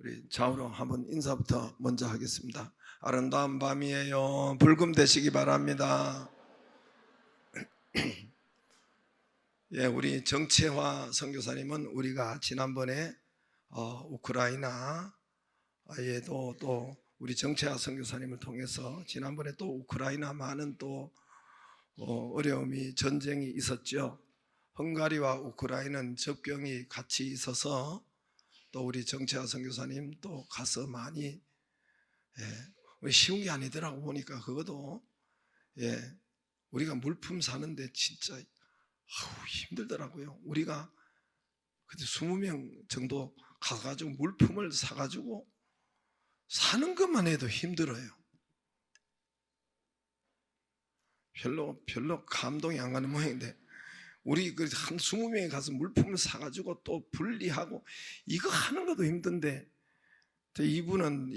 우리 좌우로 한번 인사부터 먼저 하겠습니다. 아름다운 밤이에요. 불금 되시기 바랍니다. 예, 우리 정채화 선교사님은 우리가 지난번에 우크라이나에도 또 우리 정채화 선교사님을 통해서 지난번에 또 우크라이나 많은 또 어려움이 전쟁이 있었죠. 헝가리와 우크라이나는 접경이 같이 있어서 또 우리 정채화 선교사님 또 가서 많이 쉬운 게 아니더라고 보니까 그것도 우리가 물품 사는데 진짜 힘들더라고요. 우리가 그때 20명 정도 가가지고 물품을 사가지고 사는 것만 해도 힘들어요. 별로 감동이 안 가는 모양인데 우리 그 한 20명이 가서 물품을 사가지고 또 분리하고 이거 하는 것도 힘든데 이분은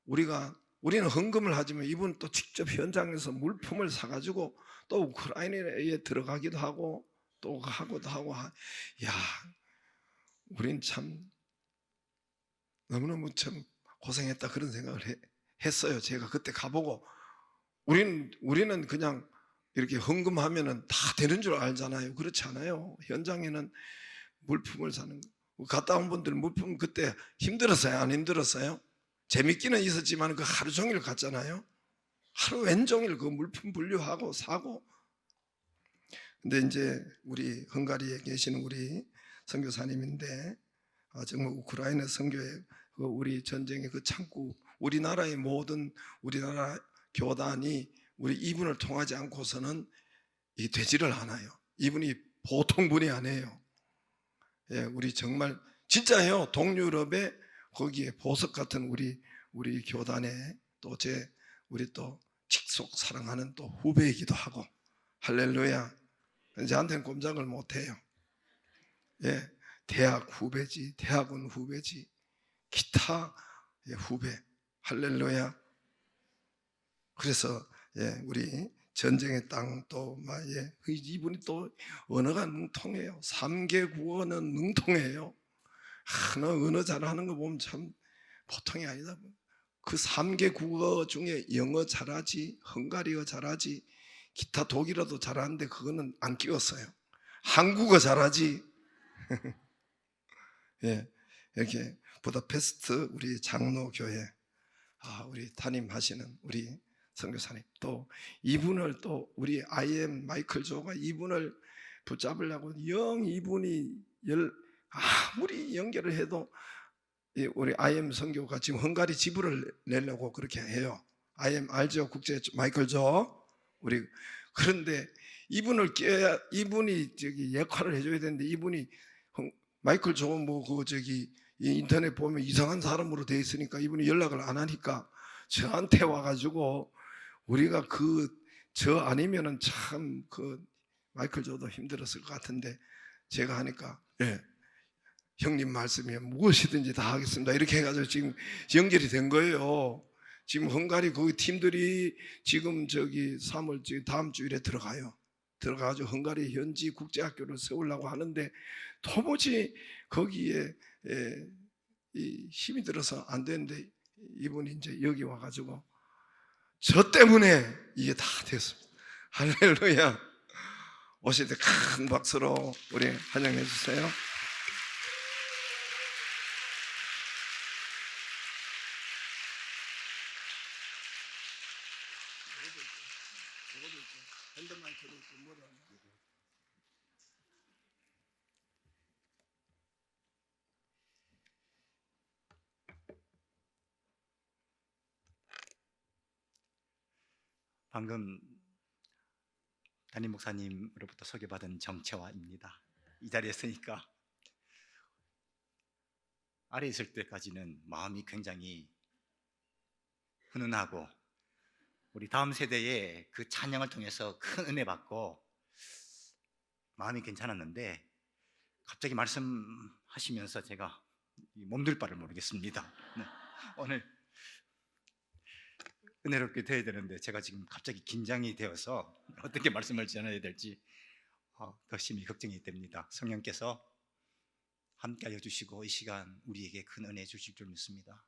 우리는 헌금을 하지만 이분은 또 직접 현장에서 물품을 사가지고 또 우크라이나에 들어가기도 하고 또 하고도 하고 야, 우린 참 너무너무 참 고생했다 그런 생각을 했어요. 제가 그때 가보고 우리는 그냥 이렇게 헌금하면은 다 되는 줄 알잖아요. 그렇지 않아요. 현장에는 물품을 사는 거. 갔다 온 분들 물품 그때 힘들었어요? 안 힘들었어요? 재밌기는 있었지만 그 하루 종일 갔잖아요. 하루 왼종일 그 물품 분류하고 사고. 근데 이제 우리 헝가리에 계시는 우리 선교사님인데 정말 우크라이나 선교의 그 우리 전쟁의 그 창구, 우리나라의 모든 우리나라 교단이 우리 이분을 통하지 않고서는 이 되지를 않아요. 이분이 보통 분이 아니에요. 예, 우리 정말 진짜예요. 동유럽에 거기에 보석 같은 우리 교단에 또 우리 또 직속 사랑하는 또 후배이기도 하고 할렐루야. 저한테는 꼼짝을 못해요. 예, 대학 후배지, 대학원 후배지, 기타 후배 할렐루야. 그래서 우리 전쟁의 땅 또 이분이 또 언어가 능통해요. 3개 국어는 능통해요. 너 언어 잘하는 거 보면 참 보통이 아니다. 그 3개 국어 중에 영어 잘하지, 헝가리어 잘하지, 기타 독일어도 잘하는데 그거는 안 끼웠어요. 한국어 잘하지. 예, 이렇게 부다페스트 우리 장로교회 우리 담임하시는 우리 선교사님 또 이분을 또 우리 IM 마이클 조가 이분을 붙잡으려고 이분이 아무리 연결을 해도 우리 IM 선교가 지금 헝가리 지부를 내려고 그렇게 해요. IM 알죠? 국제 마이클 조 우리 그런데 이분을 깨야 이분이 저기 역할을 해줘야 되는데 이분이 마이클 조 인터넷 보면 이상한 사람으로 돼 있으니까 이분이 연락을 안 하니까 저한테 와가지고 우리가 저 아니면은 참 마이클 조도 힘들었을 것 같은데 제가 하니까 형님 말씀에 무엇이든지 다 하겠습니다 이렇게 해가지고 지금 연결이 된 거예요. 지금 헝가리 그 팀들이 지금 3월 다음 주일에 들어가가지고 헝가리 현지 국제학교를 세우려고 하는데 도무지 거기에 이 힘이 들어서 안 되는데 이분이 이제 여기 와가지고 저 때문에 이게 다 됐습니다. 할렐루야. 오실 때 큰 박수로 우리 환영해 주세요. 핸드마이크도 있고 뭐라 방금 담임 목사님으로부터 소개받은 정채화입니다. 이 자리에 있으니까 아래 있을 때까지는 마음이 굉장히 훈훈하고 우리 다음 세대의 그 찬양을 통해서 큰 은혜 받고 마음이 괜찮았는데 갑자기 말씀하시면서 제가 몸둘 바를 모르겠습니다. 네. 오늘 은혜롭게 되어야 되는데 제가 지금 갑자기 긴장이 되어서 어떻게 말씀을 전해야 될지 더 심히 걱정이 됩니다. 성령께서 함께하여 주시고 이 시간 우리에게 큰 은혜 주실 줄 믿습니다.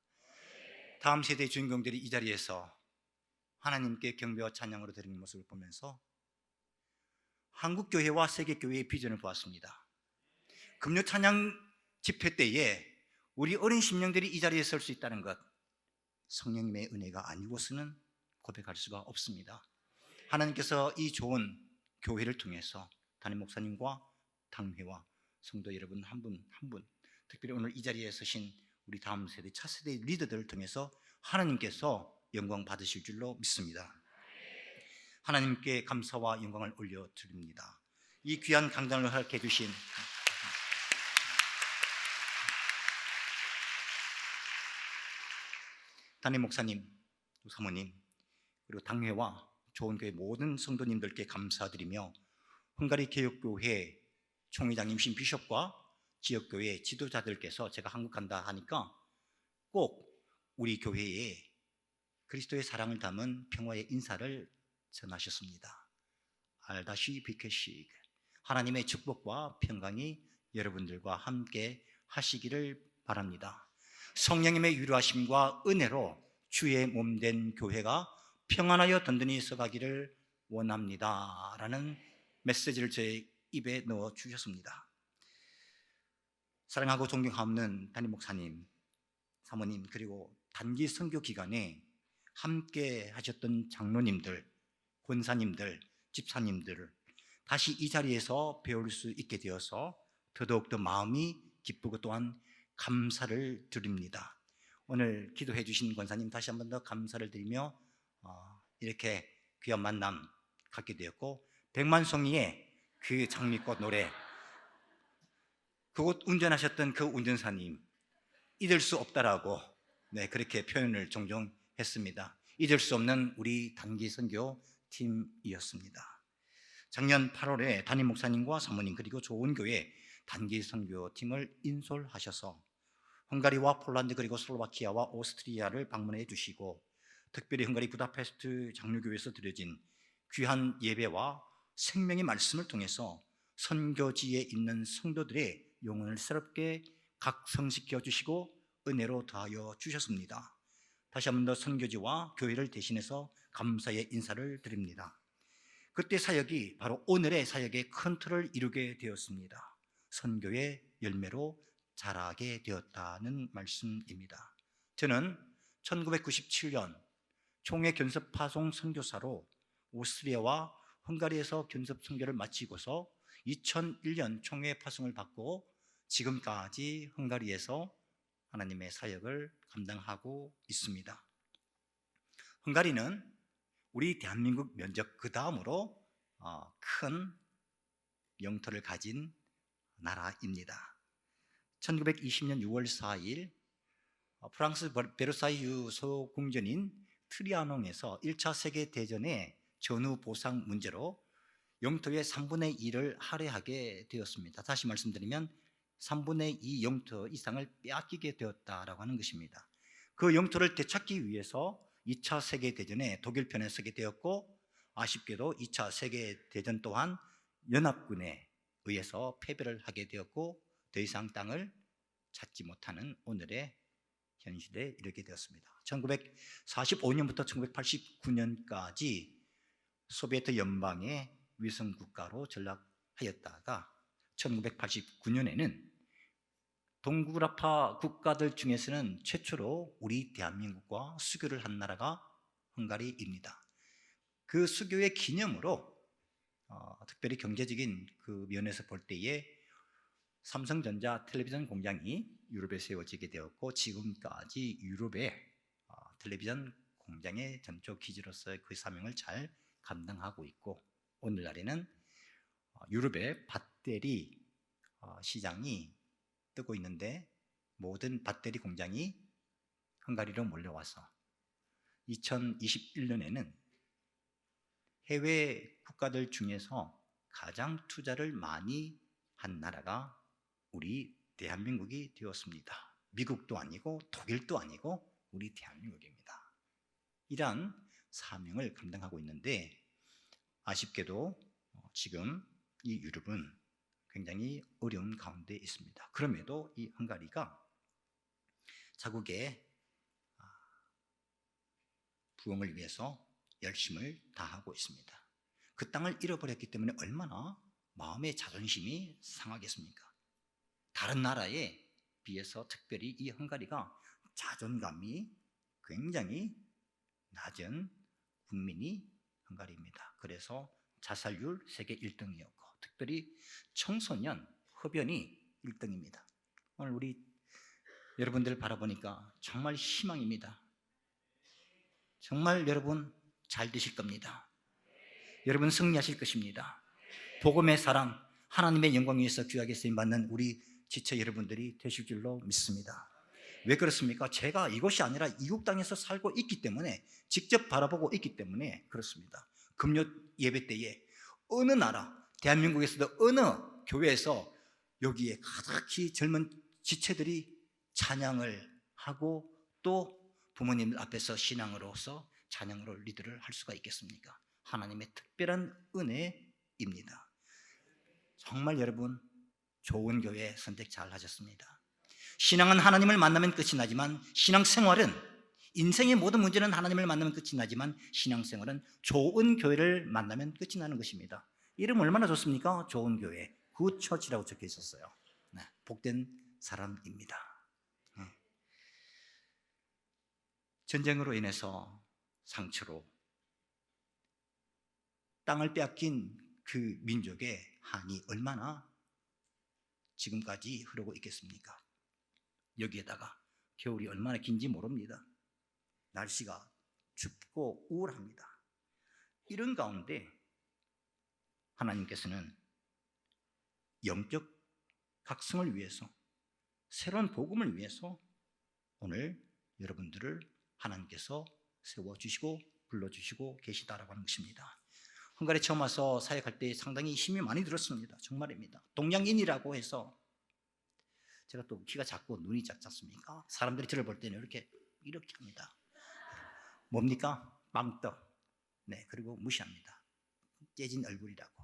다음 세대의 주인공들이 이 자리에서 하나님께 경배와 찬양으로 드리는 모습을 보면서 한국교회와 세계교회의 비전을 보았습니다. 금요 찬양 집회 때에 우리 어린 심령들이 이 자리에 설 수 있다는 것, 성령님의 은혜가 아니고서는 고백할 수가 없습니다. 하나님께서 이 좋은 교회를 통해서 담임 목사님과 당회와 성도 여러분 한 분 한 분, 특별히 오늘 이 자리에 서신 우리 다음 세대 차세대 리더들을 통해서 하나님께서 영광 받으실 줄로 믿습니다. 하나님께 감사와 영광을 올려드립니다. 이 귀한 강단을 허락해 주신 담임 목사님, 사모님, 그리고 당회와 좋은 교회 모든 성도님들께 감사드리며 헝가리 개혁교회 총회장님신 비숍과 지역교회 지도자들께서 제가 한국 간다 하니까 꼭 우리 교회에 그리스도의 사랑을 담은 평화의 인사를 전하셨습니다. 알다시 비케식, 하나님의 축복과 평강이 여러분들과 함께 하시기를 바랍니다. 성령님의 위로하심과 은혜로 주의 몸된 교회가 평안하여 든든히 서가기를 원합니다 라는 메시지를 제 입에 넣어 주셨습니다. 사랑하고 존경하는 담임 목사님, 사모님, 그리고 단기 선교 기간에 함께 하셨던 장로님들, 권사님들, 집사님들을 다시 이 자리에서 배울 수 있게 되어서 더더욱더 마음이 기쁘고 또한 감사를 드립니다. 오늘 기도해 주신 권사님 다시 한 번 더 감사를 드리며 이렇게 귀한 만남 갖게 되었고, 백만송이의 그 장미꽃 노래, 그곳 운전하셨던 그 운전사님 잊을 수 없다라고 그렇게 표현을 종종 했습니다. 잊을 수 없는 우리 단기 선교 팀이었습니다. 작년 8월에 담임 목사님과 사모님 그리고 좋은 교회 단기 선교 팀을 인솔하셔서 헝가리와 폴란드 그리고 슬로바키아와 오스트리아를 방문해 주시고, 특별히 헝가리 부다페스트 장로교회에서 드려진 귀한 예배와 생명의 말씀을 통해서 선교지에 있는 성도들의 영혼을 새롭게 각성시켜 주시고 은혜로 더하여 주셨습니다. 다시 한 번 더 선교지와 교회를 대신해서 감사의 인사를 드립니다. 그때 사역이 바로 오늘의 사역의 큰 틀을 이루게 되었습니다. 선교의 열매로 자라게 되었다는 말씀입니다. 저는 1997년 총회 견습 파송 선교사로 오스트리아와 헝가리에서 견습 선교를 마치고서 2001년 총회 파송을 받고 지금까지 헝가리에서 하나님의 사역을 감당하고 있습니다. 헝가리는 우리 대한민국 면적 그 다음으로 큰 영토를 가진 나라입니다. 1920년 6월 4일 프랑스 베르사유 유소 궁전인 트리아농에서 1차 세계대전의 전후 보상 문제로 영토의 3분의 1을 할애하게 되었습니다. 다시 말씀드리면 3분의 2 영토 이상을 빼앗기게 되었다라고 하는 것입니다. 그 영토를 되찾기 위해서 2차 세계대전에 독일 편에 서게 되었고, 아쉽게도 2차 세계대전 또한 연합군에 의해서 패배를 하게 되었고 더 이상 땅을 찾지 못하는 오늘의 현실에 이르게 되었습니다. 1945년부터 1989년까지 소비에트 연방의 위성 국가로 전락하였다가 1989년에는 동구라파 국가들 중에서는 최초로 우리 대한민국과 수교를 한 나라가 헝가리입니다. 그 수교의 기념으로 특별히 경제적인 그 면에서 볼 때에 삼성전자 텔레비전 공장이 유럽에 세워지게 되었고, 지금까지 유럽의 텔레비전 공장의 전초 기지로서의 그 사명을 잘 감당하고 있고, 오늘날에는 유럽의 배터리 시장이 뜨고 있는데 모든 배터리 공장이 헝가리로 몰려와서 2021년에는 해외 국가들 중에서 가장 투자를 많이 한 나라가 우리 대한민국이 되었습니다. 미국도 아니고 독일도 아니고 우리 대한민국입니다. 이러한 사명을 감당하고 있는데, 아쉽게도 지금 이 유럽은 굉장히 어려운 가운데 있습니다. 그럼에도 이 헝가리가 자국의 부흥을 위해서 열심을 다하고 있습니다. 그 땅을 잃어버렸기 때문에 얼마나 마음의 자존심이 상하겠습니까? 다른 나라에 비해서 특별히 이 헝가리가 자존감이 굉장히 낮은 국민이 헝가리입니다. 그래서 자살률 세계 1등이었고 특별히 청소년 흡연이 1등입니다. 오늘 우리 여러분들 바라보니까 정말 희망입니다. 정말 여러분 잘 되실 겁니다. 여러분 승리하실 것입니다. 복음의 사랑, 하나님의 영광 위해서 귀하게 쓰임받는 우리 지체 여러분들이 되실 줄로 믿습니다. 왜 그렇습니까? 제가 이곳이 아니라 이국 땅에서 살고 있기 때문에, 직접 바라보고 있기 때문에 그렇습니다. 금요 예배 때에 어느 나라, 대한민국에서도 어느 교회에서 여기에 가득히 젊은 지체들이 찬양을 하고 또 부모님 앞에서 신앙으로서 찬양으로 리드를 할 수가 있겠습니까? 하나님의 특별한 은혜입니다. 정말 여러분 좋은 교회 선택 잘 하셨습니다. 신앙은 하나님을 만나면 끝이 나지만 신앙생활은, 인생의 모든 문제는 하나님을 만나면 끝이 나지만 신앙생활은 좋은 교회를 만나면 끝이 나는 것입니다. 이름 얼마나 좋습니까? 좋은 교회, 굿처치라고 적혀 있었어요. 네, 복된 사람입니다. 전쟁으로 인해서 상처로 땅을 빼앗긴 그 민족의 한이 얼마나 지금까지 흐르고 있겠습니까? 여기에다가 겨울이 얼마나 긴지 모릅니다. 날씨가 춥고 우울합니다. 이런 가운데 하나님께서는 영적 각성을 위해서, 새로운 복음을 위해서 오늘 여러분들을 하나님께서 세워주시고 불러주시고 계시다라고 하는 것입니다. 헝가리 처음 와서 사역할 때 상당히 힘이 많이 들었습니다. 정말입니다. 동양인이라고 해서, 제가 또 키가 작고 눈이 작지 않습니까? 사람들이 저를 볼 때는 이렇게 합니다. 뭡니까? 빵떡. 네, 그리고 무시합니다. 째진 얼굴이라고.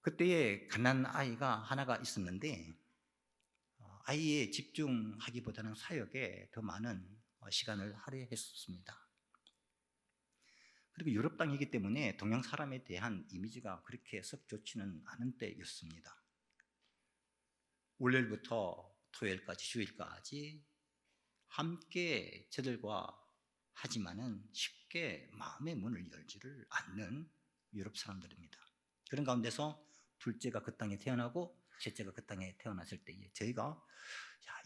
그때에 갓난 아이가 하나가 있었는데 아이에 집중하기보다는 사역에 더 많은 시간을 할애했었습니다. 그리고 유럽 땅이기 때문에 동양 사람에 대한 이미지가 그렇게 썩 좋지는 않은 때였습니다. 월요일부터 토요일까지, 주일까지 함께 저들과 하지만은 쉽게 마음의 문을 열지를 않는 유럽 사람들입니다. 그런 가운데서 둘째가 그 땅에 태어나고 셋째가 그 땅에 태어났을 때에 저희가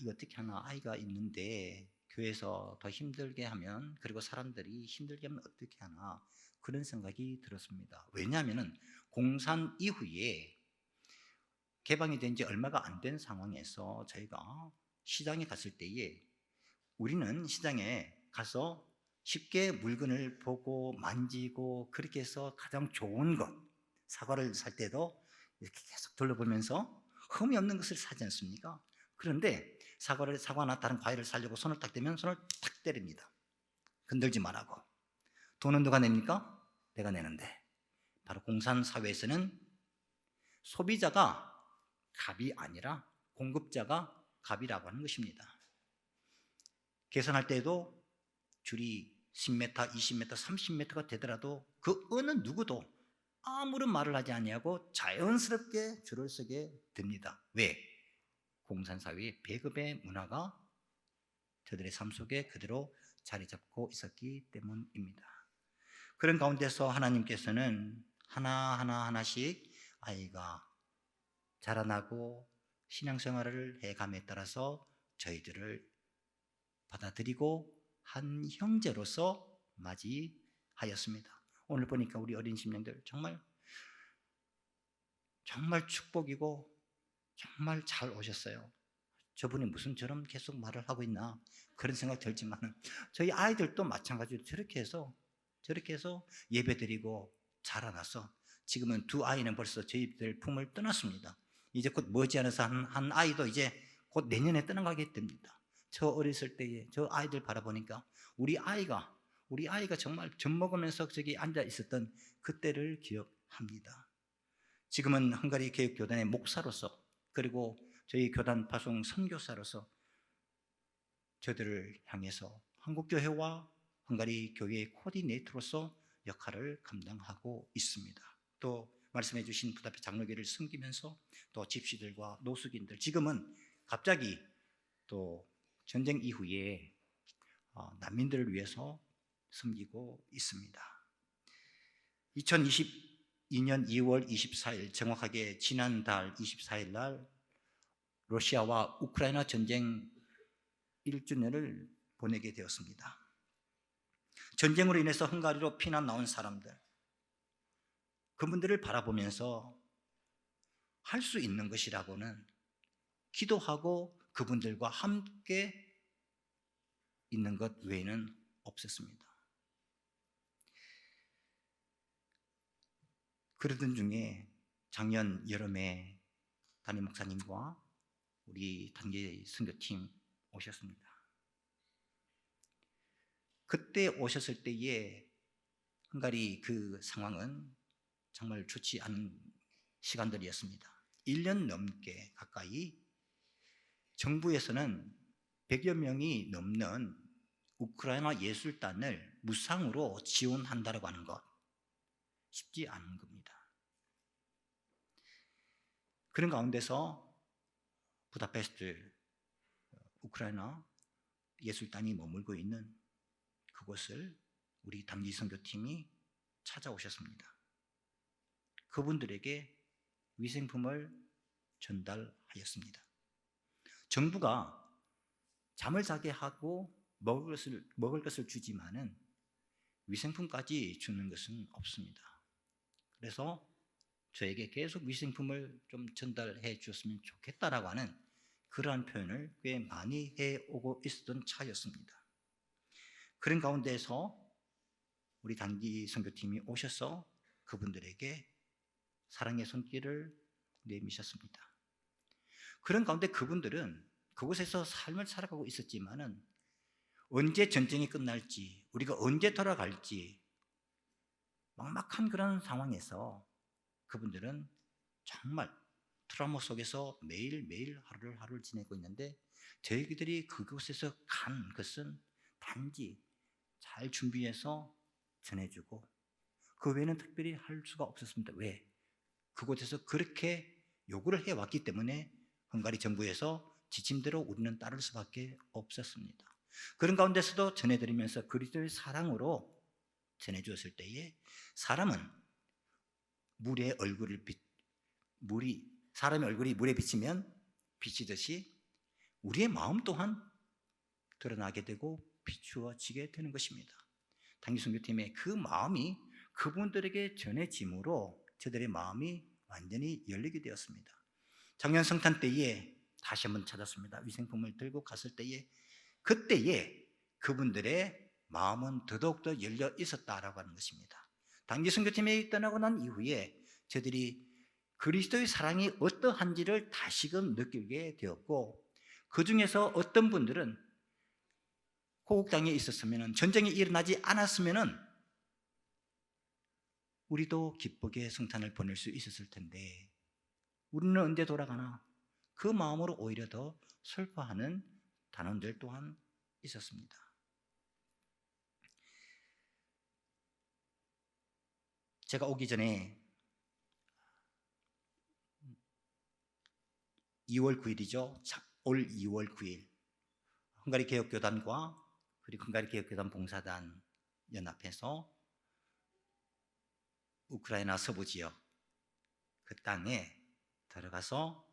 이거 어떻게 하나, 아이가 있는데 교회에서 더 힘들게 하면, 그리고 사람들이 힘들게 하면 어떻게 하나, 그런 생각이 들었습니다. 왜냐하면 공산 이후에 개방이 된 지 얼마가 안 된 상황에서 저희가 시장에 갔을 때에 우리는 시장에 가서 쉽게 물건을 보고 만지고 그렇게 해서 가장 좋은 것, 사과를 살 때도 이렇게 계속 둘러보면서 흠이 없는 것을 사지 않습니까? 그런데 사과나 다른 과일을 사려고 손을 딱 대면 손을 탁 때립니다. 건들지 말라고. 돈은 누가 냅니까? 내가 내는데. 바로 공산사회에서는 소비자가 갑이 아니라 공급자가 갑이라고 하는 것입니다. 계산할 때도 줄이 10m, 20m, 30m가 되더라도 그 어느 누구도 아무런 말을 하지 아니하고 자연스럽게 줄을 서게 됩니다. 왜? 공산사회의 배급의 문화가 저들의 삶 속에 그대로 자리 잡고 있었기 때문입니다. 그런 가운데서 하나님께서는 하나씩 아이가 자라나고 신앙생활을 해감에 따라서 저희들을 받아들이고 한 형제로서 맞이하였습니다. 오늘 보니까 우리 어린 심령들 정말 축복이고 정말 잘 오셨어요. 저분이 무슨 저런 계속 말을 하고 있나 그런 생각 들지만 저희 아이들도 마찬가지로 저렇게 해서 예배드리고 자라나서 지금은 두 아이는 벌써 저희들 품을 떠났습니다. 이제 곧 머지않아서 한 아이도 이제 곧 내년에 떠나가게 됩니다. 저 어렸을 때에 저 아이들 바라보니까 우리 아이가 정말 젖 먹으면서 저기 앉아 있었던 그때를 합니다. 지금은 헝가리 개혁교단의 목사로서, 그리고 저희 교단 파송 선교사로서 저들을 향해서 한국교회와 헝가리 교회의 코디네이터로서 역할을 감당하고 있습니다. 또 말씀해 주신 부다페 장로교를 섬기면서 또 집시들과 노숙인들, 지금은 갑자기 또 전쟁 이후에 난민들을 위해서 섬기고 있습니다. 2022년 2월 24일, 정확하게 지난달 24일 날 러시아와 우크라이나 전쟁 1주년을 보내게 되었습니다. 전쟁으로 인해서 헝가리로 피난 나온 사람들, 그분들을 바라보면서 할 수 있는 것이라고는 기도하고 그분들과 함께 있는 것 외에는 없었습니다. 그러던 중에 작년 여름에 담임 목사님과 우리 단기 선교팀 오셨습니다. 그때 오셨을 때에 헝가리 그 상황은 정말 좋지 않은 시간들이었습니다. 1년 넘게 가까이 정부에서는 100여 명이 넘는 우크라이나 예술단을 무상으로 지원한다고 하는 것, 쉽지 않은 겁니다. 그런 가운데서 부다페스트 우크라이나 예술단이 머물고 있는 그곳을 우리 단기 선교팀이 찾아오셨습니다. 그분들에게 위생품을 전달하였습니다. 정부가 잠을 자게 하고 먹을 것을 주지만은 위생품까지 주는 것은 없습니다. 그래서 저에게 계속 위생품을 좀 전달해 주었으면 좋겠다라고 하는 그러한 표현을 꽤 많이 해오고 있었던 차였습니다. 그런 가운데에서 우리 단기 선교팀이 오셔서 그분들에게 사랑의 손길을 내미셨습니다. 그런 가운데 그분들은 그곳에서 삶을 살아가고 있었지만은 언제 전쟁이 끝날지, 우리가 언제 돌아갈지 막막한 그런 상황에서 그분들은 정말 트라우마 속에서 매일매일 하루를 지내고 있는데, 저희들이 그곳에서 간 것은 단지 잘 준비해서 전해주고 그 외에는 특별히 할 수가 없었습니다. 왜? 그곳에서 그렇게 요구를 해왔기 때문에 헝가리 정부에서 지침대로 우리는 따를 수밖에 없었습니다. 그런 가운데서도 전해드리면서 그리스도의 사랑으로 전해주었을 때에 사람은 사람의 얼굴이 물에 비치면 비치듯이 우리의 마음 또한 드러나게 되고 비추어지게 되는 것입니다. 단기 선교팀의 그 마음이 그분들에게 전해짐으로 저들의 마음이 완전히 열리게 되었습니다. 작년 성탄 때에 다시 한번 찾았습니다. 위생품을 들고 갔을 때에 그때에 그분들의 마음은 더더욱더 열려 있었다라고 하는 것입니다. 단기 선교팀에 떠나고 난 이후에 저들이 그리스도의 사랑이 어떠한지를 다시금 느끼게 되었고, 그 중에서 어떤 분들은 고국 땅에 있었으면, 전쟁이 일어나지 않았으면 우리도 기쁘게 성탄을 보낼 수 있었을 텐데 우리는 언제 돌아가나, 그 마음으로 오히려 더 슬퍼하는 단원들 또한 있었습니다. 제가 오기 전에 2월 9일이죠. 올 2월 9일 헝가리 개혁교단과 그리고 헝가리 개혁교단 봉사단 연합해서 우크라이나 서부 지역 그 땅에 들어가서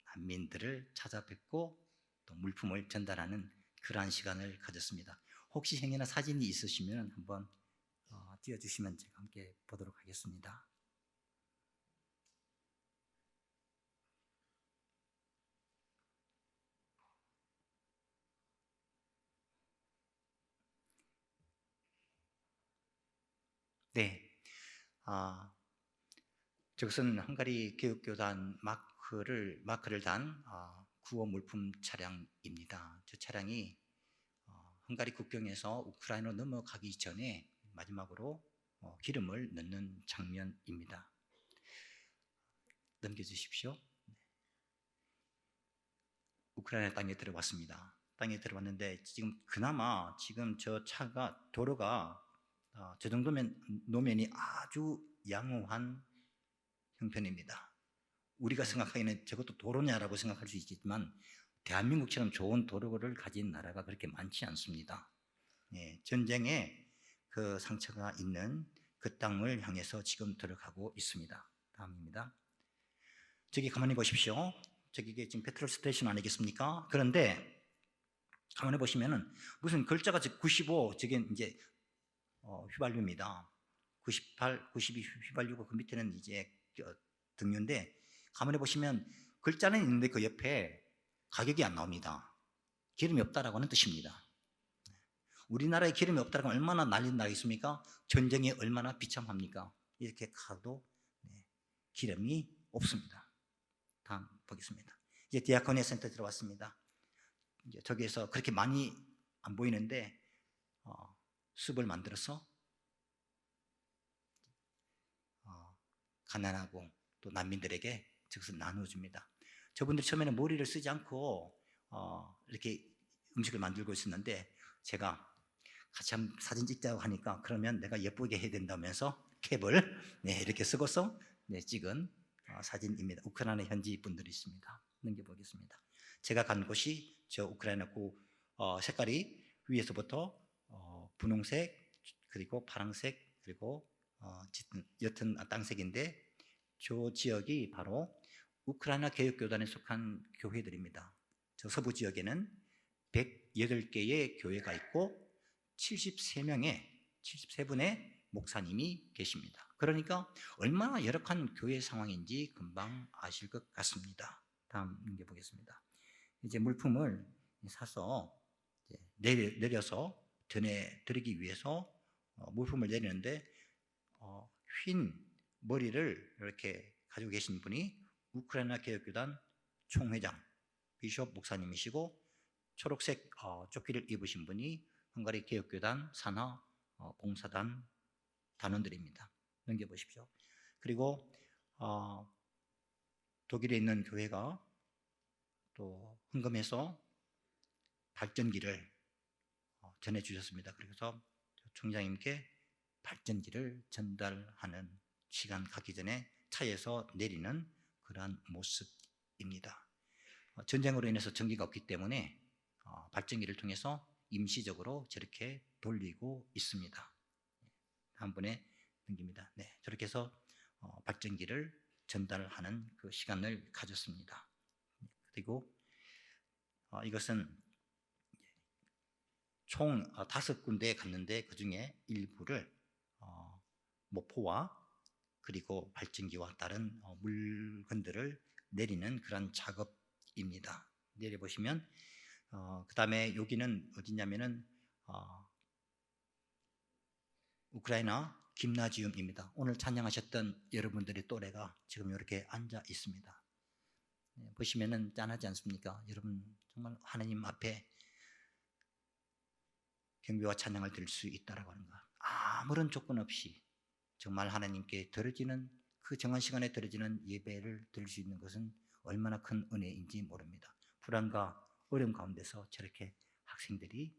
난민들을 찾아뵙고 또 물품을 전달하는 그러한 시간을 가졌습니다. 혹시 행여나 사진이 있으시면 한번 띄워주시면 제가 함께 보도록 하겠습니다. 네, 저것은 헝가리 개혁교단 마크를 단 구호 물품 차량입니다. 저 차량이 헝가리 국경에서 우크라이나로 넘어가기 전에 마지막으로 기름을 넣는 장면입니다. 넘겨주십시오. 우크라이나 땅에 들어왔습니다. 땅에 들어왔는데 지금 그나마 지금 저 차가 도로가 저 정도면 노면이 아주 양호한 형편입니다. 우리가 생각하기에는 저것도 도로냐라고 생각할 수 있겠지만 대한민국처럼 좋은 도로를 가진 나라가 그렇게 많지 않습니다. 예, 전쟁에 그 상처가 있는 그 땅을 향해서 지금 들어가고 있습니다. 다음입니다. 저기 가만히 보십시오. 저기 지금 페트롤 스테이션 아니겠습니까? 그런데 가만히 보시면은 무슨 글자가 95 저게 이제 휘발유입니다. 98, 92 휘발유고 그 밑에는 이제 등유인데 가만히 보시면 글자는 있는데 그 옆에 가격이 안 나옵니다. 기름이 없다라고는 뜻입니다. 우리나라에 기름이 없다라고 하면 얼마나 난리 나겠습니까? 전쟁이 얼마나 비참합니까? 이렇게 가도 기름이 없습니다. 다음 보겠습니다. 이제 디아코니아 센터 들어왔습니다. 이제 저기에서 그렇게 많이 안 보이는데 숲을 만들어서 가난하고 또 난민들에게 저것을 나누어줍니다. 저분들이 처음에는 머리를 쓰지 않고 이렇게 음식을 만들고 있었는데 제가 같이 한번 사진 찍자고 하니까 그러면 내가 예쁘게 해야 된다면서 캡을 이렇게 쓰고서 찍은 사진입니다. 우크라이나 현지 분들이 있습니다. 넘겨보겠습니다. 제가 간 곳이 저 우크라이나 색깔이 위에서부터 분홍색 그리고 파란색 그리고 옅은 땅색인데 저 지역이 바로 우크라이나 개혁교단에 속한 교회들입니다. 저 서부 지역에는 108개의 교회가 있고 73분의 목사님이 계십니다. 그러니까 얼마나 열악한 교회 상황인지 금방 아실 것 같습니다. 다음 넘겨보겠습니다. 이제 물품을 사서 내려서 전해드리기 위해서 물품을 내리는데 흰 머리를 이렇게 가지고 계신 분이 우크라이나 개혁교단 총회장 비숍 목사님이시고 초록색 조끼를 입으신 분이 헝가리 개혁교단 산하 봉사단 단원들입니다. 넘겨보십시오. 그리고 독일에 있는 교회가 또 헌금해서 발전기를 전해주셨습니다. 그래서 총장님께 발전기를 전달하는 시간 가기 전에 차에서 내리는 그러한 모습입니다. 전쟁으로 인해서 전기가 없기 때문에 발전기를 통해서 임시적으로 저렇게 돌리고 있습니다. 다음번에 넘깁니다. 네, 저렇게 해서 발전기를 전달하는 그 시간을 가졌습니다. 그리고 이것은 총 5군데에 갔는데 그 중에 일부를 모포와 그리고 발전기와 다른 물건들을 내리는 그런 작업입니다. 내려보시면 그 다음에 여기는 어디냐면은 우크라이나 김나지움입니다. 오늘 찬양하셨던 여러분들의 또래가 지금 이렇게 앉아 있습니다. 보시면은 짠하지 않습니까? 여러분 정말 하나님 앞에 경배와 찬양을 드릴 수 있다라고 하는 것. 아무런 조건 없이 정말 하나님께 드려지는 그 정한 시간에 드려지는 예배를 드릴 수 있는 것은 얼마나 큰 은혜인지 모릅니다. 불안과 어려움 가운데서 저렇게 학생들이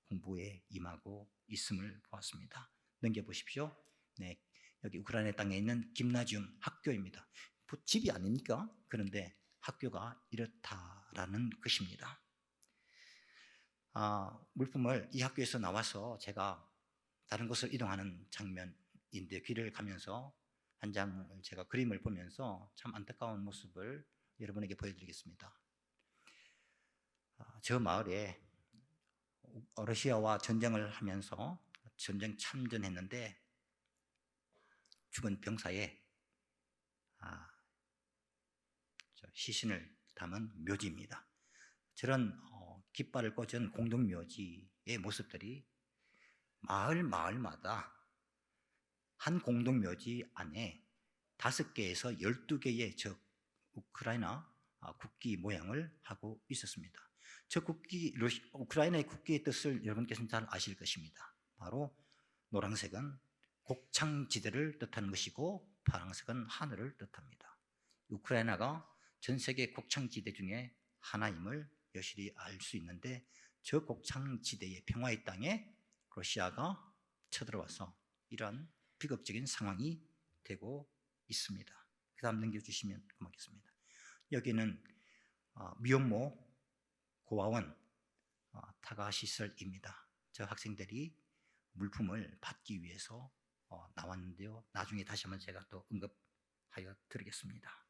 공부에 임하고 있음을 보았습니다. 넘겨보십시오. 네, 여기 우크라이나 땅에 있는 김나지움 학교입니다. 집이 아닙니까? 그런데 학교가 이렇다라는 것입니다. 물품을 이 학교에서 나와서 제가 다른 곳을 이동하는 장면인데 길을 가면서 한 장을 제가 그림을 보면서 참 안타까운 모습을 여러분에게 보여드리겠습니다. 저 마을에 러시아와 전쟁을 하면서 전쟁 참전했는데 죽은 병사의 시신을 담은 묘지입니다. 저런 깃발을 꽂은 공동묘지의 모습들이 마을마다 한 공동묘지 안에 5개에서 12개의 저 우크라이나 국기 모양을 하고 있었습니다. 저 우크라이나의 국기의 뜻을 여러분께서는 잘 아실 것입니다. 바로 노란색은 곡창지대를 뜻하는 것이고 파란색은 하늘을 뜻합니다. 우크라이나가 전 세계 곡창지대 중에 하나임을 여실히 알 수 있는데 저 곡창지대의 평화의 땅에 러시아가 쳐들어와서 이러한 비극적인 상황이 되고 있습니다. 그 다음 넘겨주시면 고맙겠습니다. 여기는 미혼모 고아원 타가시설입니다. 저 학생들이 물품을 받기 위해서 나왔는데요. 나중에 다시 한번 제가 또 언급하여 드리겠습니다.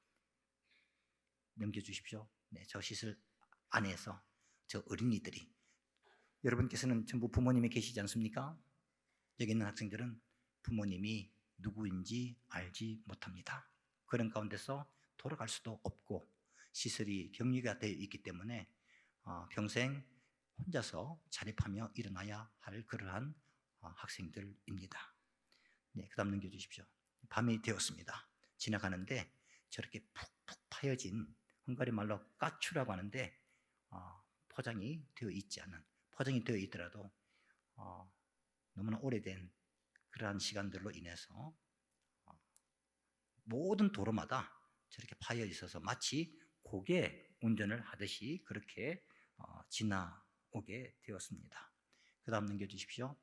넘겨주십시오. 네, 저 시설 안에서 저 어린이들이, 여러분께서는 전부 부모님이 계시지 않습니까? 여기 있는 학생들은 부모님이 누구인지 알지 못합니다. 그런 가운데서 돌아갈 수도 없고 시설이 격리가 되어 있기 때문에 평생 혼자서 자립하며 일어나야 할 그러한 학생들입니다. 네, 그 다음 넘겨주십시오. 밤이 되었습니다. 지나가는데 저렇게 푹푹 파여진, 헝가리 말로 까추라고 하는데 포장이 되어 있지 않은, 포장이 되어 있더라도 너무나 오래된 그러한 시간들로 인해서 모든 도로마다 저렇게 파여 있어서 마치 고개 운전을 하듯이 그렇게 지나오게 되었습니다. 그 다음 넘겨주십시오.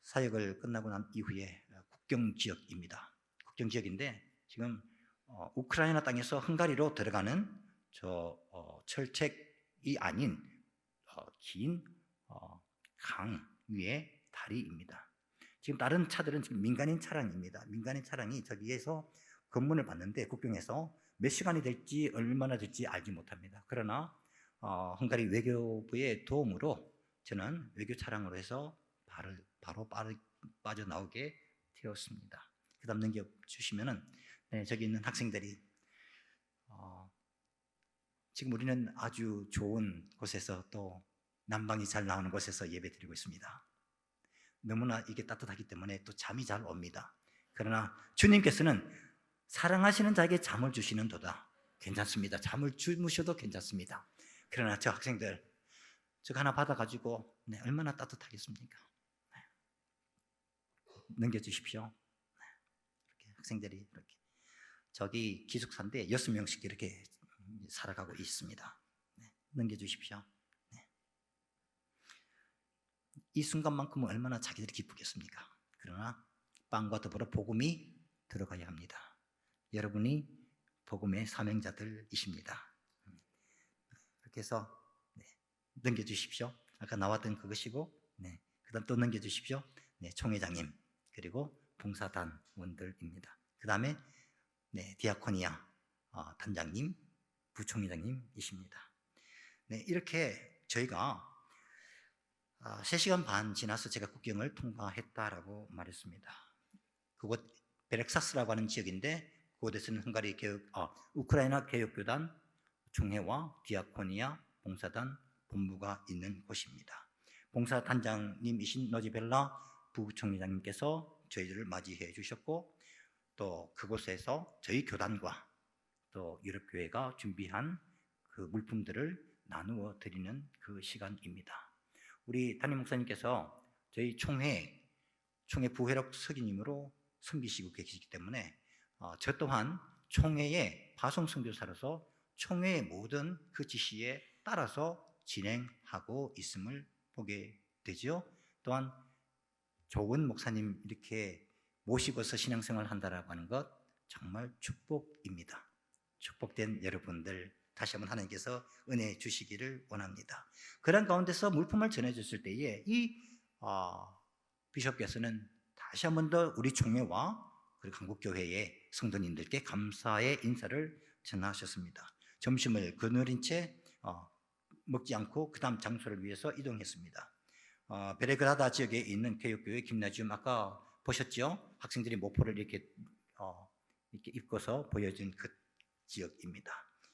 사역을 끝나고 난 이후에 국경지역입니다. 국경지역인데 지금 우크라이나 땅에서 헝가리로 들어가는 저 철책이 아닌 긴 강 위의 다리입니다. 지금 다른 차들은 지금 민간인 차량입니다. 민간인 차량이 저기에서 검문을 받는데 국경에서 몇 시간이 될지 얼마나 될지 알지 못합니다. 그러나 헝가리 외교부의 도움으로 저는 외교 차량으로 해서 바로 빠져나오게 되었습니다. 그 다음 넘겨주시면은 네, 저기 있는 학생들이 지금 우리는 아주 좋은 곳에서 또 난방이 잘 나오는 곳에서 예배 드리고 있습니다. 너무나 이게 따뜻하기 때문에 또 잠이 잘 옵니다. 그러나 주님께서는 사랑하시는 자에게 잠을 주시는 도다. 괜찮습니다. 잠을 주무셔도 괜찮습니다. 그러나 저 학생들 저거 하나 받아가지고 얼마나 따뜻하겠습니까? 넘겨주십시오. 이렇게 학생들이 이렇게 저기 기숙사인데 6명씩 이렇게 살아가고 있습니다. 넘겨주십시오. 이 순간만큼은 얼마나 자기들이 기쁘겠습니까? 그러나 빵과 더불어 복음이 들어가야 합니다. 여러분이 복음의 사명자들이십니다. 이렇게 해서 넘겨주십시오. 아까 나왔던 그것이고, 그 다음 또 넘겨주십시오. 총회장님 그리고 봉사단원들입니다. 그 다음에 디아코니아 단장님, 부총회장님이십니다. 이렇게 저희가 3시간 반 지나서 제가 국경을 통과했다라고 말했습니다. 그곳 베렉사스라고 하는 지역인데 그곳에서는 우크라이나 개혁교단 총회와 디아코니아 봉사단 본부가 있는 곳입니다. 봉사단장님이신 너지벨라 부총회장님께서 저희들을 맞이해 주셨고 또 그곳에서 저희 교단과 또 유럽교회가 준비한 그 물품들을 나누어 드리는 그 시간입니다. 우리 담임 목사님께서 저희 총회 부회력 서기님으로 섬기시고 계시기 때문에 저 또한 총회의 파송 선교사로서 총회의 모든 그 지시에 따라서 진행하고 있음을 보게 되죠. 또한 좋은 목사님 이렇게 모시고서 신앙생활을 한다라고 하는 것 정말 축복입니다. 축복된 여러분들 다시 한번 하나님께서 은혜 주시기를 원합니다. 그런 가운데서 물품을 전해줬을 때에 이 비숍께서는 다시 한번 더 우리 총회와 그리고 한국교회의 성도님들께 감사의 인사를 전하셨습니다. 점심을 거느린 채 먹지 않고 그 다음 장소를 위해서 이동했습니다. 베레그라다 지역에 있는 개혁교회 김나지움 아까 보셨죠? 학생들이 모포를 이렇게 입고서 보여준 그 지역입니다.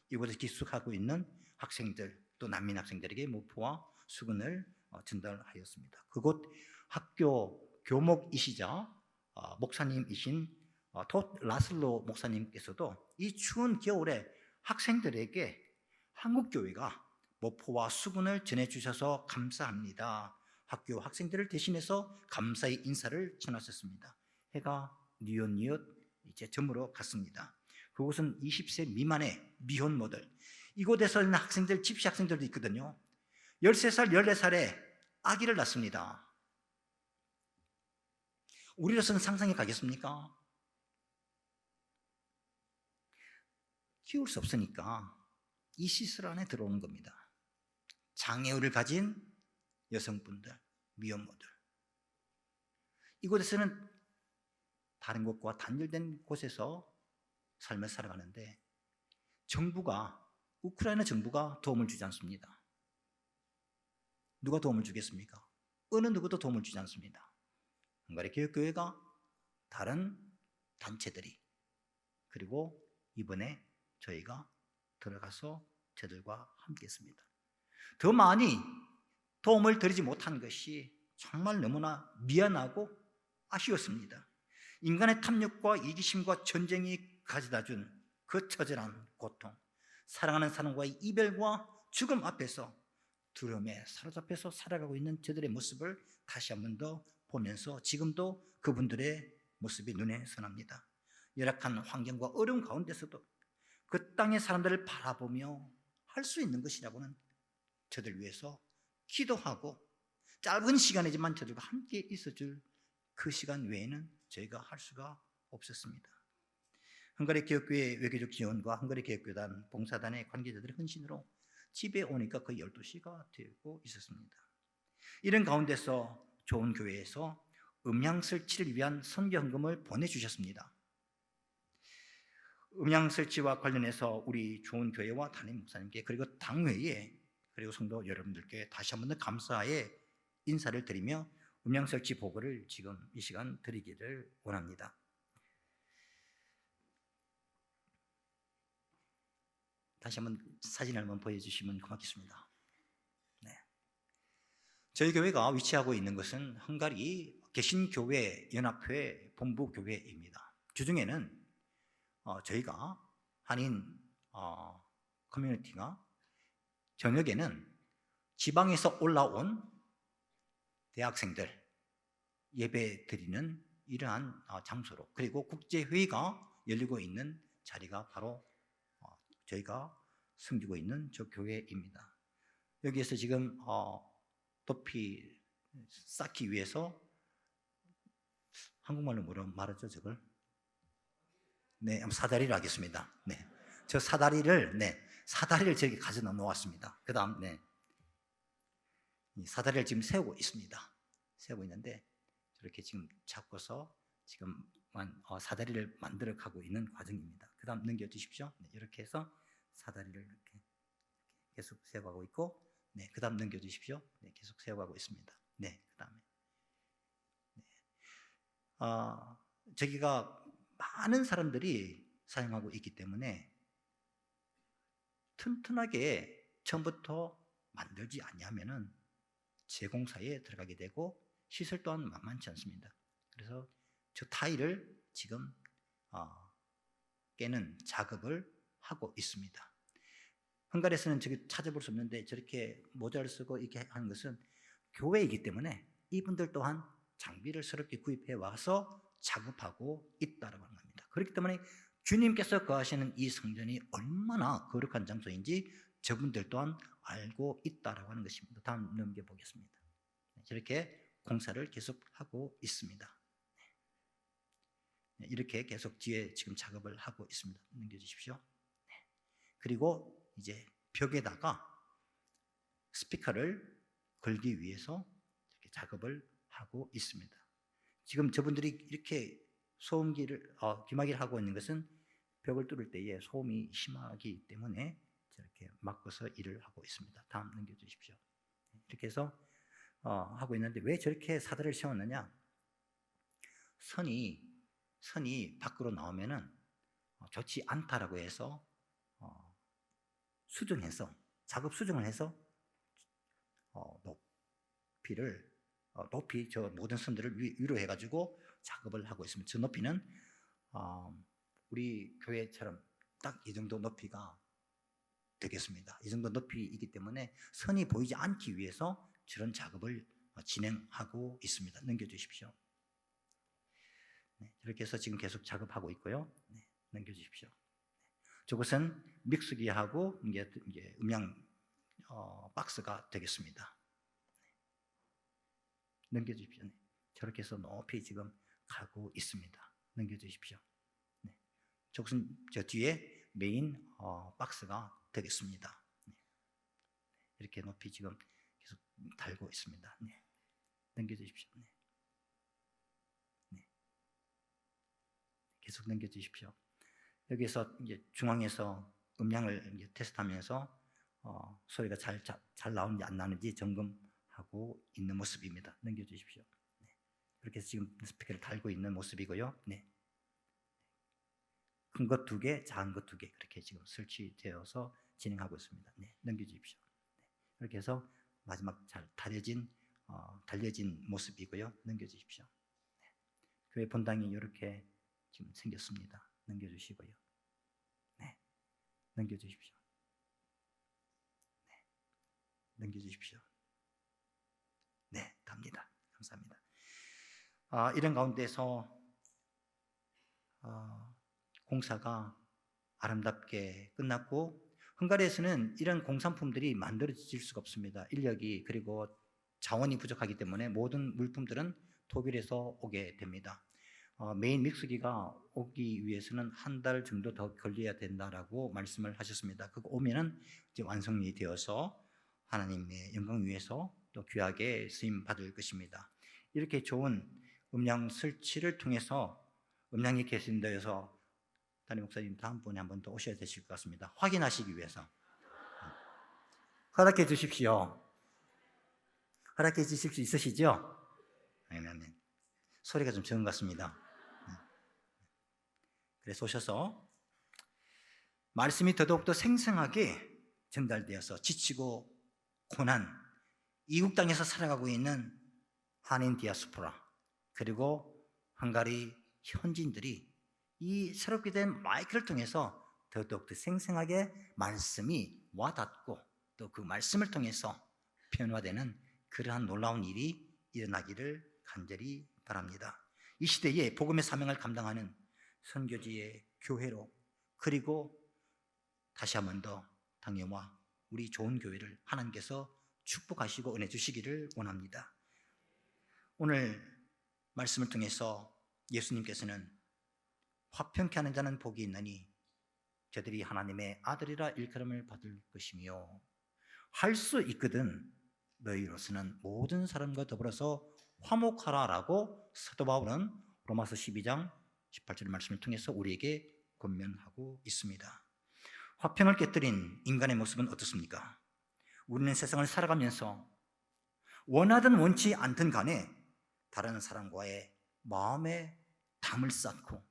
이곳에 기숙하고 있는 학생들 또 난민 학생들에게 모포와 수건을 전달하였습니다. 그곳 학교 교목이시자 목사님이신 톳 라슬로 목사님께서도 이 추운 겨울에 학생들에게 한국교회가 모포와 수건을 전해주셔서 감사합니다. 학교 학생들을 대신해서 감사의 인사를 전하셨습니다. 해가 뉘엿뉘엿 이제 저물어 갔습니다. 그곳은 20세 미만의 미혼모들, 이곳에서 있는 학생들, 집시 학생들도 있거든요. 13살, 14살에 아기를 낳습니다. 우리로서는 상상이 가겠습니까? 키울 수 없으니까 이 시설 안에 들어오는 겁니다. 장애우를 가진 여성분들, 미혼모들. 이곳에서는 다른 곳과 단절된 곳에서 삶을 살아가는데 우크라이나 정부가 도움을 주지 않습니다. 누가 도움을 주겠습니까? 어느 누구도 도움을 주지 않습니다. 헝가리 교육교회가, 다른 단체들이, 그리고 이번에 저희가 들어가서 저들과 함께 했습니다. 더 많이 도움을 드리지 못한 것이 정말 너무나 미안하고 아쉬웠습니다. 인간의 탐욕과 이기심과 전쟁이 가져다 준 그 처절한 고통, 사랑하는 사람과의 이별과 죽음 앞에서 두려움에 사로잡혀서 살아가고 있는 저들의 모습을 다시 한 번 더 보면서 지금도 그분들의 모습이 눈에 선합니다. 열악한 환경과 어려운 가운데서도 그 땅의 사람들을 바라보며 할 수 있는 것이라고는 저들 위해서 기도하고 짧은 시간이지만 저들과 함께 있어줄 그 시간 외에는 저희가 할 수가 없었습니다. 헝가리 개혁교회 외교적 지원과 헝가리 개혁교단 봉사단의 관계자들의 헌신으로 집에 오니까 거의 12시가 되고 있었습니다. 이런 가운데서 좋은 교회에서 음향 설치를 위한 선교 헌금을 보내주셨습니다. 음향 설치와 관련해서 우리 좋은 교회와 담임 목사님께, 그리고 당회에, 그리고 성도 여러분들께 다시 한 번 더 감사의 인사를 드리며 음향 설치 보고를 지금 이 시간 드리기를 원합니다. 다시 한번 사진을 한번 보여주시면 고맙겠습니다. 네. 저희 교회가 위치하고 있는 것은 헝가리 개신교회 연합회 본부교회입니다. 주중에는 저희가 한인 커뮤니티가, 저녁에는 지방에서 올라온 대학생들 예배 드리는 이러한 장소로, 그리고 국제회의가 열리고 있는 자리가 바로 저희가 섬기고 있는 저 교회입니다. 여기에서 지금 높이 쌓기 위해서, 한국말로 뭐라 말하죠 저걸? 네, 사다리를 하겠습니다. 네, 저 사다리를 저기 가져 놓았습니다. 그 다음, 이 사다리를 지금 세우고 있습니다. 세우고 있는데, 저렇게 지금 잡고서 지금 사다리를 만들어 가고 있는 과정입니다. 그 다음 넘겨주십시오. 네, 이렇게 해서 사다리를 이렇게 계속 세워가고 있고, 네, 그 다음 넘겨주십시오. 네, 계속 세워가고 있습니다. 네, 그 다음에. 저기가 많은 사람들이 사용하고 있기 때문에 튼튼하게 처음부터 만들지 않냐면은 재공사에 들어가게 되고 시설 또한 만만치 않습니다. 그래서 저 타일을 지금 깨는 작업을 하고 있습니다. 헝가리에서는 저기 찾아볼 수 없는데 저렇게 모자를 쓰고 이렇게 하는 것은 교회이기 때문에 이분들 또한 장비를 새롭게 구입해 와서 작업하고 있다라고 하는 겁니다. 그렇기 때문에 주님께서 거하시는 이 성전이 얼마나 거룩한 장소인지 저분들 또한 알고 있다라고 하는 것입니다. 다음 넘겨보겠습니다. 이렇게 공사를 계속하고 있습니다. 이렇게 계속 뒤에 지금 작업을 하고 있습니다. 넘겨주십시오. 그리고 이제 벽에다가 스피커를 걸기 위해서 이렇게 작업을 하고 있습니다. 지금 저분들이 이렇게 소음기를 귀마개를 하고 있는 것은 벽을 뚫을 때에 소음이 심하기 때문에 저렇게 막고서 일을 하고 있습니다. 다음 넘겨주십시오. 이렇게 해서 하고 있는데, 왜 저렇게 사다리를 세웠느냐? 선이 밖으로 나오면은 좋지 않다라고 해서 작업 수정을 해서 높이 저 모든 선들을 위로 해가지고 작업을 하고 있습니다. 저 높이는 우리 교회처럼 딱 이 정도 높이가 되겠습니다. 이 정도 높이이기 때문에 선이 보이지 않기 위해서 저런 작업을 진행하고 있습니다. 넘겨주십시오. 네, 이렇게 해서 지금 계속 작업하고 있고요. 네, 넘겨주십시오. 저것은 믹스기하고 이게 음량 박스가 되겠습니다. 넘겨주십시오. 네, 저렇게 해서 높이 지금 가고 있습니다. 넘겨주십시오. 네, 저것은 저 뒤에 메인 박스가 되겠습니다. 네, 이렇게 높이 지금 계속 달고 있습니다. 네, 넘겨주십시오. 네. 네. 계속 넘겨주십시오. 여기서 이제 중앙에서 음량을 이제 테스트하면서 소리가 잘 나오는지 안 나오는지 점검하고 있는 모습입니다. 넘겨주십시오. 네. 그렇게 해서 지금 스피커를 달고 있는 모습이고요. 네. 큰 것 2개, 작은 것 2개 그렇게 지금 설치되어서 진행하고 있습니다. 네. 넘겨주십시오. 네. 이렇게 해서 마지막 잘 달려진 모습이고요. 넘겨주십시오. 네. 교회 본당이 이렇게 지금 생겼습니다. 넘겨주시고요. 네, 넘겨주십시오. 네, 넘겨주십시오. 네, 갑니다. 감사합니다. 이런 가운데서 공사가 아름답게 끝났고 헝가리에서는 이런 공산품들이 만들어질 수가 없습니다. 인력이 그리고 자원이 부족하기 때문에 모든 물품들은 독일에서 오게 됩니다. 메인 믹스기가 오기 위해서는 한 달 정도 더 걸려야 된다라고 말씀을 하셨습니다. 그거 오면은 이제 완성이 되어서 하나님의 영광 위에서 또 귀하게 쓰임 받을 것입니다. 이렇게 좋은 음량 설치를 통해서 음량이 개선되어서 담임 목사님 다음번에 한 번 더 오셔야 되실 것 같습니다. 확인하시기 위해서 허락해 주십시오. 허락해 주실 수 있으시죠? 아멘. 소리가 좀 적은 것 같습니다. 그래서 오셔서 말씀이 더더욱더 생생하게 전달되어서 지치고 고난, 이국 땅에서 살아가고 있는 한인 디아스포라 그리고 헝가리 현지인들이 이 새롭게 된 마이크를 통해서 더더욱더 생생하게 말씀이 와닿고 또 그 말씀을 통해서 변화되는 그러한 놀라운 일이 일어나기를 간절히 바랍니다. 이 시대에 복음의 사명을 감당하는 선교지의 교회로 그리고 다시 한 번 더 당회와 우리 좋은 교회를 하나님께서 축복하시고 은혜 주시기를 원합니다. 오늘 말씀을 통해서 예수님께서는 화평케 하는 자는 복이 있나니 저들이 하나님의 아들이라 일컬음을 받을 것이며 할 수 있거든 너희로서는 모든 사람과 더불어서 화목하라라고 사도 바울은 로마서 12장 18절의 말씀을 통해서 우리에게 권면하고 있습니다. 화평을 깨뜨린 인간의 모습은 어떻습니까? 우리는 세상을 살아가면서 원하든 원치 않든 간에 다른 사람과의 마음의 담을 쌓고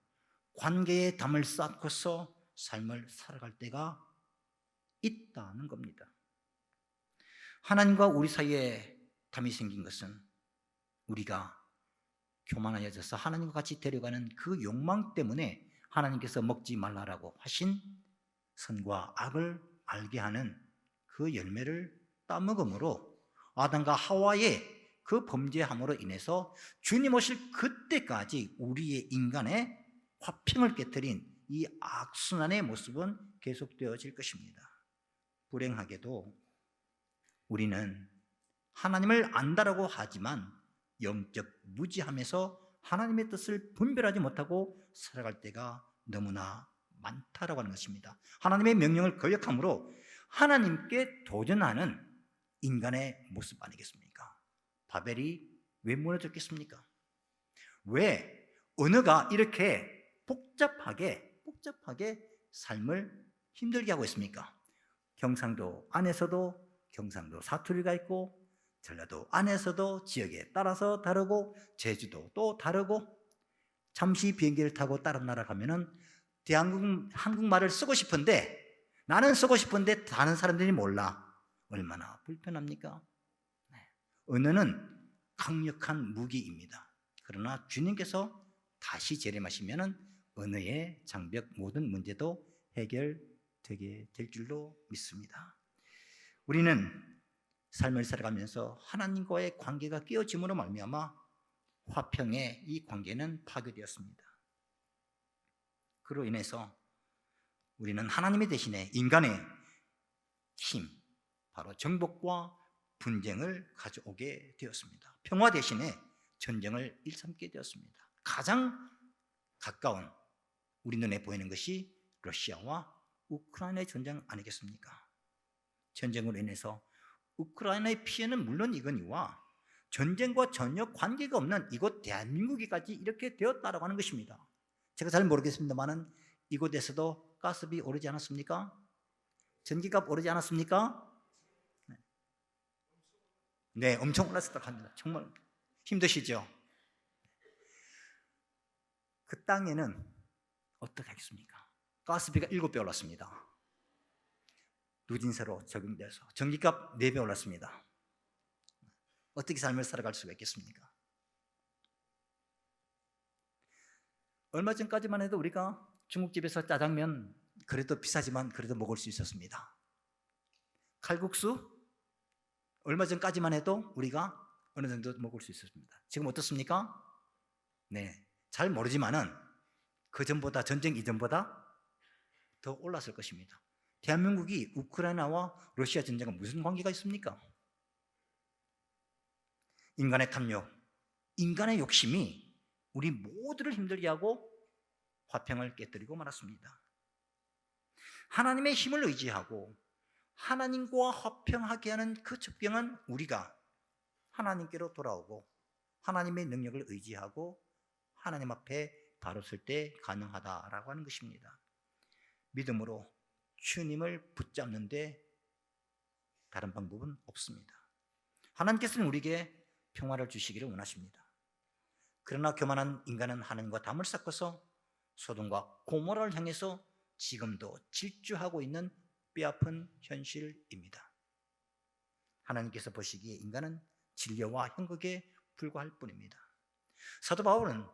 관계의 담을 쌓고서 삶을 살아갈 때가 있다는 겁니다. 하나님과 우리 사이에 담이 생긴 것은 우리가 교만하여져서 하나님과 같이 데려가는 그 욕망 때문에 하나님께서 먹지 말라라고 하신 선과 악을 알게 하는 그 열매를 따먹음으로 아담과 하와의 그 범죄함으로 인해서 주님 오실 그때까지 우리의 인간의 화평을 깨뜨린 이 악순환의 모습은 계속되어질 것입니다. 불행하게도 우리는 하나님을 안다라고 하지만 영적 무지함에서 하나님의 뜻을 분별하지 못하고 살아갈 때가 너무나 많다라고 하는 것입니다. 하나님의 명령을 거역함으로 하나님께 도전하는 인간의 모습 아니겠습니까? 바벨이 왜 무너졌겠습니까? 왜 언어가 이렇게 복잡하게 삶을 힘들게 하고 있습니까? 경상도 안에서도 경상도 사투리가 있고 전라도 안에서도 지역에 따라서 다르고 제주도 또 다르고 잠시 비행기를 타고 다른 나라 가면은 한국말을 쓰고 싶은데 나는 쓰고 싶은데 다른 사람들이 몰라. 얼마나 불편합니까? 언어는 강력한 무기입니다. 그러나 주님께서 다시 재림하시면은 언어의 장벽 모든 문제도 해결되게 될 줄로 믿습니다. 우리는 삶을 살아가면서 하나님과의 관계가 깨어짐으로 말미암아 화평의 이 관계는 파괴되었습니다. 그로 인해서 우리는 하나님의 대신에 인간의 힘, 바로 정복과 분쟁을 가져오게 되었습니다. 평화 대신에 전쟁을 일삼게 되었습니다. 가장 가까운 우리 눈에 보이는 것이 러시아와 우크라이나의 전쟁 아니겠습니까? 전쟁으로 인해서 우크라이나의 피해는 물론 이거니와 전쟁과 전혀 관계가 없는 이곳 대한민국이까지 이렇게 되었다라고 하는 것입니다. 제가 잘 모르겠습니다만은 이곳에서도 가스비 오르지 않았습니까? 전기값 오르지 않았습니까? 네, 엄청 올랐다고 합니다. 정말 힘드시죠? 그 땅에는 어떻게 하겠습니까? 가스비가 7배 올랐습니다. 누진세로 적용돼서 전기값 4배 올랐습니다. 어떻게 삶을 살아갈 수가 있겠습니까? 얼마 전까지만 해도 우리가 중국집에서 짜장면 그래도 비싸지만 그래도 먹을 수 있었습니다. 칼국수 얼마 전까지만 해도 우리가 어느 정도 먹을 수 있었습니다. 지금 어떻습니까? 네, 잘 모르지만은 그 전보다 전쟁 이전보다 더 올랐을 것입니다. 대한민국이 우크라이나와 러시아 전쟁과 무슨 관계가 있습니까? 인간의 탐욕, 인간의 욕심이 우리 모두를 힘들게 하고 화평을 깨뜨리고 말았습니다. 하나님의 힘을 의지하고 하나님과 화평하게 하는 그 적병은 우리가 하나님께로 돌아오고 하나님의 능력을 의지하고 하나님 앞에 바로 설 때 가능하다라고 하는 것입니다. 믿음으로 주님을 붙잡는데 다른 방법은 없습니다. 하나님께서는 우리에게 평화를 주시기를 원하십니다. 그러나 교만한 인간은 하나님과 담을 섞어서 소돔과 고모라를 향해서 지금도 질주하고 있는 뼈아픈 현실입니다. 하나님께서 보시기에 인간은 진려와 형극에 불과할 뿐입니다. 사도 바울은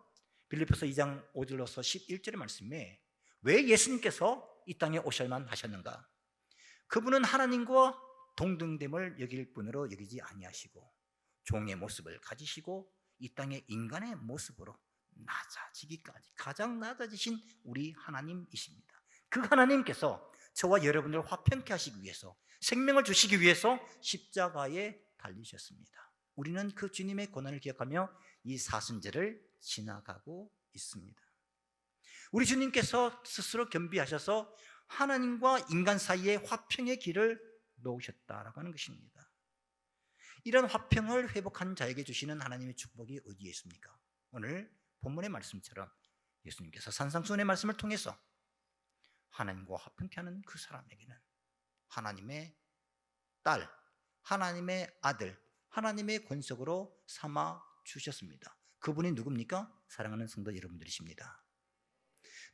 빌립보서 2장 5절로서 11절의 말씀에 왜 예수님께서 이 땅에 오셔야만 하셨는가? 그분은 하나님과 동등됨을 여길 분으로 여기지 아니하시고 종의 모습을 가지시고 이 땅의 인간의 모습으로 낮아지기까지 가장 낮아지신 우리 하나님이십니다. 그 하나님께서 저와 여러분을 화평케 하시기 위해서 생명을 주시기 위해서 십자가에 달리셨습니다. 우리는 그 주님의 고난을 기억하며 이 사순절을 지나가고 있습니다. 우리 주님께서 스스로 겸비하셔서 하나님과 인간 사이에 화평의 길을 놓으셨다라고 하는 것입니다. 이런 화평을 회복한 자에게 주시는 하나님의 축복이 어디에 있습니까? 오늘 본문의 말씀처럼 예수님께서 산상수훈의 말씀을 통해서 하나님과 화평케 하는 그 사람에게는 하나님의 딸, 하나님의 아들, 하나님의 권속으로 삼아 주셨습니다. 그분이 누굽니까? 사랑하는 성도 여러분들이십니다.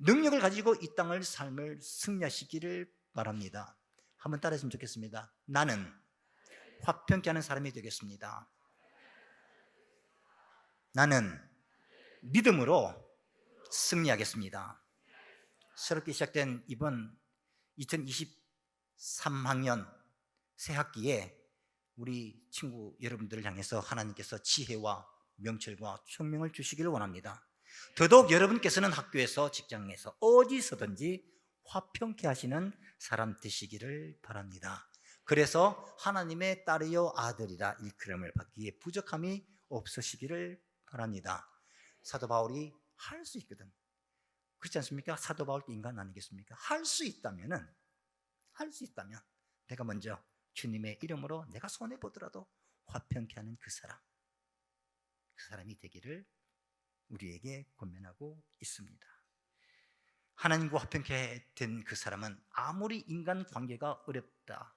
능력을 가지고 이 땅을 삶을 승리하시기를 바랍니다. 한번 따라했으면 좋겠습니다. 나는 화평케 하는 사람이 되겠습니다. 나는 믿음으로 승리하겠습니다. 새롭게 시작된 이번 2023학년 새학기에 우리 친구 여러분들을 향해서 하나님께서 지혜와 명철과 총명을 주시기를 원합니다. 더더욱 여러분께서는 학교에서 직장에서 어디서든지 화평케 하시는 사람 되시기를 바랍니다. 그래서 하나님의 딸이요 아들이라 일컬음을 받기에 부족함이 없으시기를 바랍니다. 사도 바울이 할 수 있거든. 그렇지 않습니까? 사도 바울도 인간 아니겠습니까? 할 수 있다면 내가 먼저 주님의 이름으로 내가 손해보더라도 화평케 하는 그 사람이 되기를 우리에게 권면하고 있습니다. 하나님과 화평케 된 그 사람은 아무리 인간 관계가 어렵다,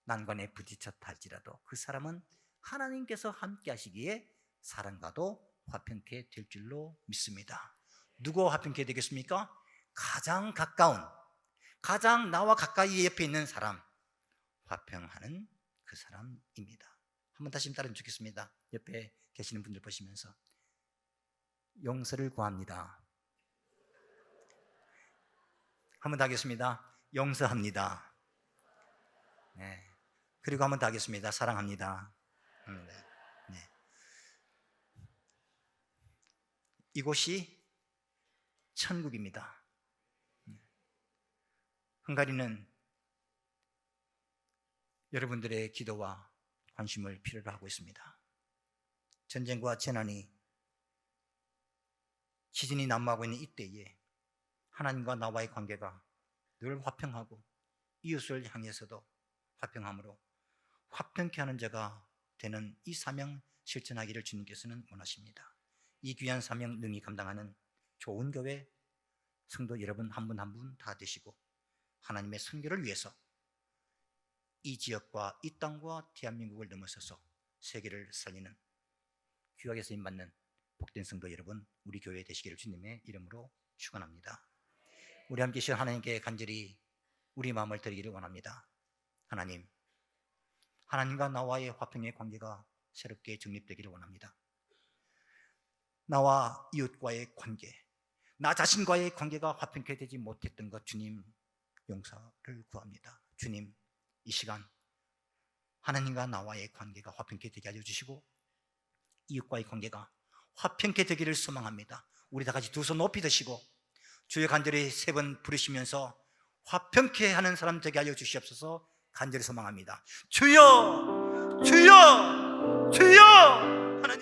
난관에 부딪혔다 할지라도 그 사람은 하나님께서 함께 하시기에 사람과도 화평케 될 줄로 믿습니다. 누구와 화평케 되겠습니까? 가장 가까운, 가장 나와 가까이 옆에 있는 사람, 화평하는 그 사람입니다. 한번 다시 따르면 좋겠습니다. 옆에 계시는 분들 보시면서 용서를 구합니다. 한번 더 하겠습니다. 용서합니다. 네. 그리고 한번 더 하겠습니다. 사랑합니다. 네. 이곳이 천국입니다. 헝가리는 여러분들의 기도와 관심을 필요로 하고 있습니다. 전쟁과 재난이 시즌이 난무하고 있는 이때에 하나님과 나와의 관계가 늘 화평하고 이웃을 향해서도 화평함으로 화평케 하는 자가 되는 이 사명 실천하기를 주님께서는 원하십니다. 이 귀한 사명 능히 감당하는 좋은 교회 성도 여러분 한 분 한 분 다 되시고 하나님의 선교를 위해서 이 지역과 이 땅과 대한민국을 넘어서서 세계를 살리는 귀하게 쓰임받는 복된 성도 여러분, 우리 교회 되시기를 주님의 이름으로 축원합니다. 우리 함께 시 하나님께 간절히 우리 마음을 드리기를 원합니다. 하나님, 하나님과 나와의 화평의 관계가 새롭게 정립되기를 원합니다. 나와 이웃과의 관계, 나 자신과의 관계가 화평케 되지 못했던 것 주님 용서를 구합니다. 주님, 이 시간 하나님과 나와의 관계가 화평케 되게 알려주시고 이웃과의 관계가 화평케 되기를 소망합니다. 우리 다 같이 두 손 높이 드시고 주여 간절히 3번 부르시면서 화평케 하는 사람 되게 알려주시옵소서 간절히 소망합니다. 주여, 주여, 주여.